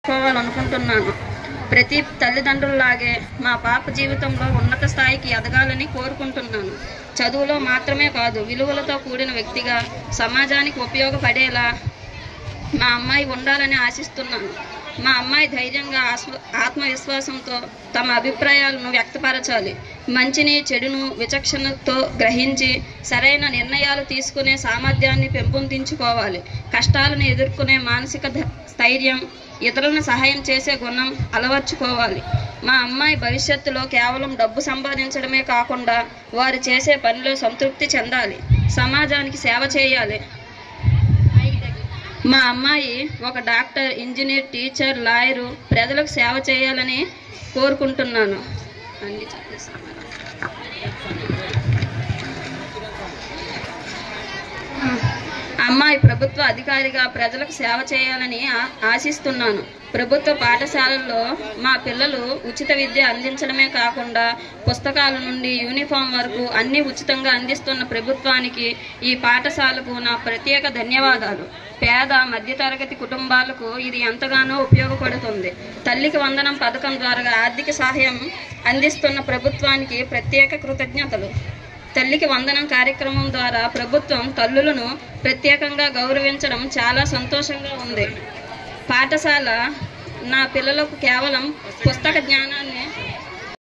కోవాలనుకుంటున్నాను. ప్రతి తల్లిదండ్రుల్లాగే మా పాప జీవితంలో ఉన్నత స్థాయికి ఎదగాలని కోరుకుంటున్నాను. చదువులో మాత్రమే కాదు, విలువలతో కూడిన వ్యక్తిగా సమాజానికి ఉపయోగపడేలా మా అమ్మాయి ఉండాలని ఆశిస్తున్నాను. మా అమ్మాయి ధైర్యంగా ఆత్మవిశ్వాసంతో తమ అభిప్రాయాలను వ్యక్తపరచాలి. మంచిని చెడును విచక్షణతో గ్రహించి సరైన నిర్ణయాలు తీసుకునే సామర్థ్యాన్ని పెంపొందించుకోవాలి. కష్టాలను ఎదుర్కొనే మానసిక స్థైర్యం, ఇతరులను సహాయం చేసే గుణం అలవర్చుకోవాలి. మా అమ్మాయి భవిష్యత్తులో కేవలం డబ్బు సంపాదించడమే కాకుండా వారు చేసే పనిలో సంతృప్తి చెందాలి, సమాజానికి సేవ చేయాలి. మా అమ్మాయి ఒక డాక్టర్, ఇంజనీర్, టీచర్, లాయరు, ప్రజలకు సేవ చేయాలని కోరుకుంటున్నాను. అమ్మాయి ప్రభుత్వ అధికారిగా ప్రజలకు సేవ చేయాలని ఆశిస్తున్నాను. ప్రభుత్వ పాఠశాలల్లో మా పిల్లలు ఉచిత విద్య అందించడమే కాకుండా పుస్తకాల నుండి యూనిఫామ్ వరకు అన్నీ ఉచితంగా అందిస్తున్న ప్రభుత్వానికి, ఈ పాఠశాలకు నా ప్రత్యేక ధన్యవాదాలు. పేద మధ్యతరగతి కుటుంబాలకు ఇది ఎంతగానో ఉపయోగపడుతుంది. తల్లికి వందనం పథకం ద్వారా ఆర్థిక సహాయం అందిస్తున్న ప్రభుత్వానికి ప్రత్యేక కృతజ్ఞతలు. తల్లికి వందనం కార్యక్రమం ద్వారా ప్రభుత్వం తల్లులను ప్రత్యేకంగా గౌరవించడం చాలా సంతోషంగా ఉంది. పాఠశాల నా పిల్లలకు కేవలం పుస్తక జ్ఞానాన్ని